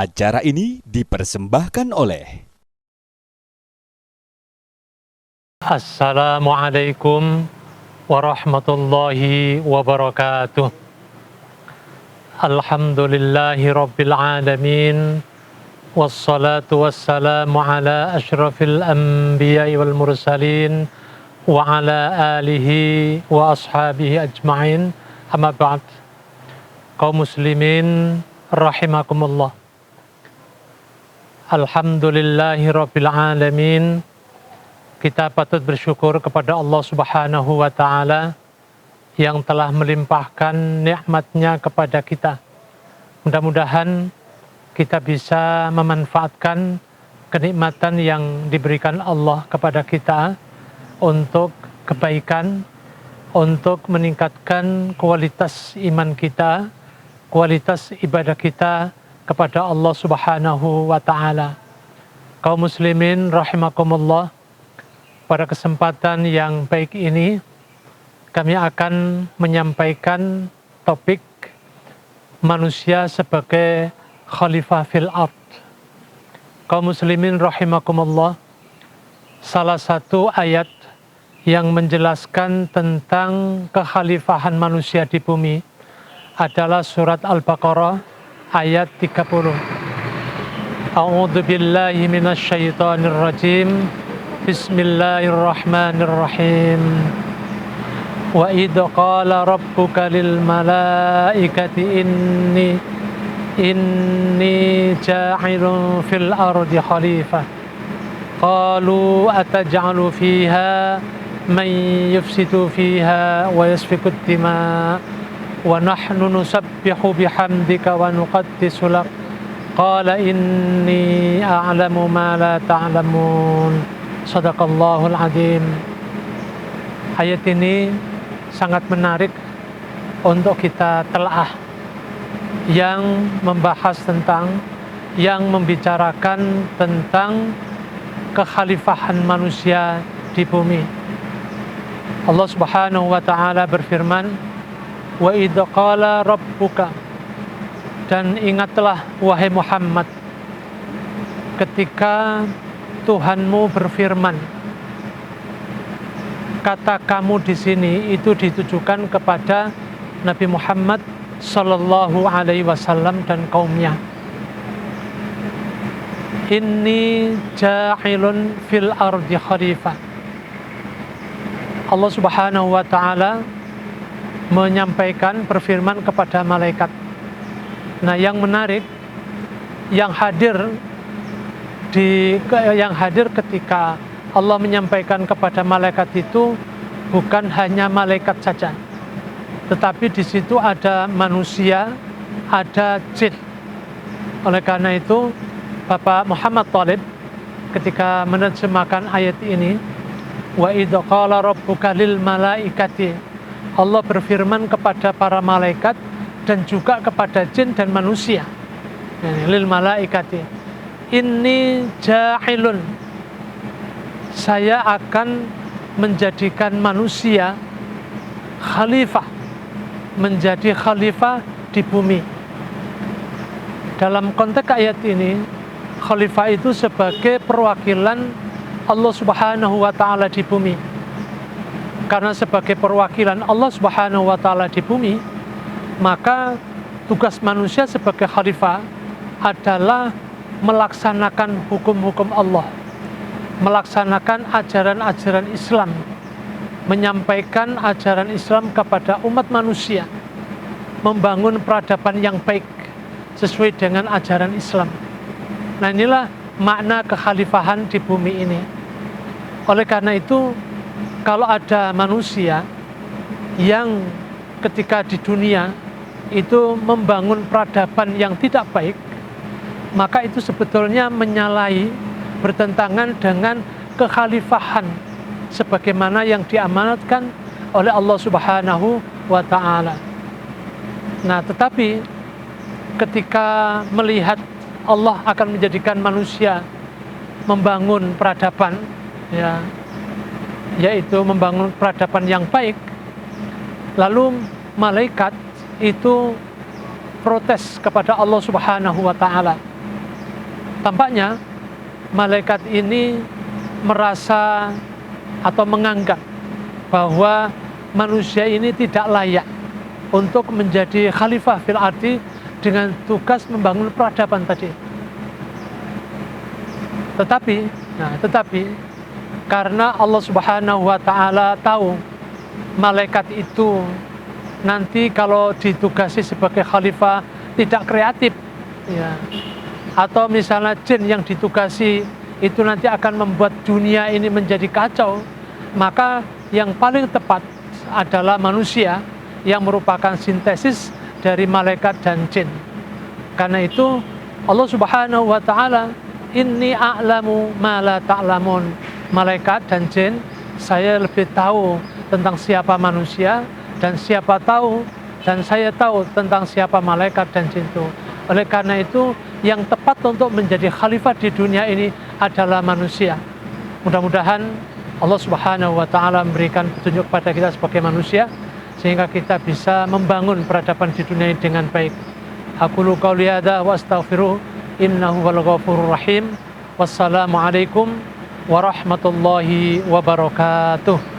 Acara ini dipersembahkan oleh Assalamualaikum warahmatullahi wabarakatuh. Alhamdulillahi rabbil alamin. Wassalatu wassalamu ala ashrafil anbiya'i wal mursalin wa ala alihi wa ashabihi ajma'in. Amma ba'd. Kaum muslimin rahimakumullah. Alhamdulillahi rabbil alamin. Kita patut bersyukur kepada Allah Subhanahu wa Ta'ala yang telah melimpahkan nikmat-Nya kepada kita. Mudah-mudahan kita bisa memanfaatkan kenikmatan yang diberikan Allah kepada kita untuk kebaikan, untuk meningkatkan kualitas iman kita, kualitas ibadah kita kepada Allah Subhanahu wa Ta'ala. Kaum muslimin rahimakumullah, pada kesempatan yang baik ini kami akan menyampaikan topik manusia sebagai khalifah fil ard. Kaum muslimin rahimakumullah, salah satu ayat yang menjelaskan tentang kekhalifahan manusia di bumi adalah surat Al-Baqarah ayat 30. A'udzu billahi minasy syaithanir rajim. Bismillahirrahmanirrahim. Wa idh qala rabbuka lil malaikati inni ja'ilun fil ardi khalifah. Qalu ataj'alu fiha man yufsidu fiha wa yasfiku ad-dima wa nahnu nusabbihu bihamdika wa nuqaddisu lak. Qala inni a'lamu ma la ta'lamun. Shadaqallahul adzim. Ayat ini sangat menarik untuk kita telaah, yang membahas tentang, yang membicarakan tentang kekhalifahan manusia di bumi. Allah Subhanahu wa Ta'ala berfirman, wa idh qala rabbuka, dan ingatlah wahai Muhammad ketika Tuhanmu berfirman. Kata kamu di sini itu ditujukan kepada Nabi Muhammad Sallallahu Alaihi Wasallam dan kaumnya. Inni ja'ilun fil ardi khalifah. Allah Subhanahu wa Ta'ala menyampaikan, berfirman kepada malaikat. Nah, yang menarik, yang hadir ketika Allah menyampaikan kepada malaikat itu bukan hanya malaikat saja, tetapi di situ ada manusia, ada jin. Oleh karena itu, Bapak Muhammad Thalib ketika menerjemahkan ayat ini, wa idh qala rabbuka lil malaikati, Allah berfirman kepada para malaikat dan juga kepada jin dan manusia. Lil malaikati, inni ja'ilun, saya akan menjadikan manusia khalifah, menjadi khalifah di bumi. Dalam konteks ayat ini, khalifah itu sebagai perwakilan Allah Subhanahu wa Ta'ala di bumi. Karena sebagai perwakilan Allah Subhanahu wa Ta'ala di bumi, maka tugas manusia sebagai khalifah adalah melaksanakan hukum-hukum Allah, melaksanakan ajaran-ajaran Islam, menyampaikan ajaran Islam kepada umat manusia, membangun peradaban yang baik sesuai dengan ajaran Islam. Nah, inilah makna kekhalifahan di bumi ini. Oleh karena itu, kalau ada manusia yang ketika di dunia itu membangun peradaban yang tidak baik, maka itu sebetulnya menyalahi, bertentangan dengan kekhalifahan sebagaimana yang diamanatkan oleh Allah Subhanahu wa Ta'ala. Nah, tetapi ketika melihat Allah akan menjadikan manusia membangun peradaban, yaitu membangun peradaban yang baik, lalu malaikat itu protes kepada Allah Subhanahu wa Ta'ala. tampaknya malaikat ini merasa atau menganggap bahwa manusia ini tidak layak untuk menjadi khalifah fil ardi dengan tugas membangun peradaban tadi. Tetapi karena Allah Subhanahu wa taala tahu malaikat itu nanti kalau ditugasi sebagai khalifah tidak kreatif, ya. Atau misalnya jin yang ditugasi itu nanti akan membuat dunia ini menjadi kacau, maka yang paling tepat adalah manusia yang merupakan sintesis dari malaikat dan jin. Karena itu Allah Subhanahu wa taala, inni a'lamu ma la ta'lamun. Malaikat dan jin, saya lebih tahu tentang siapa manusia dan saya tahu tentang siapa malaikat dan jin itu. Oleh karena itu yang tepat untuk menjadi khalifah di dunia ini adalah manusia. Mudah-mudahan Allah Subhanahu wa taala memberikan petunjuk kepada kita sebagai manusia sehingga kita bisa membangun peradaban di dunia ini dengan baik. Aqulu qouli hadza wa astaghfiruh innahu wal ghafurur rahim. Wassalamualaikum warahmatullahi wabarakatuh.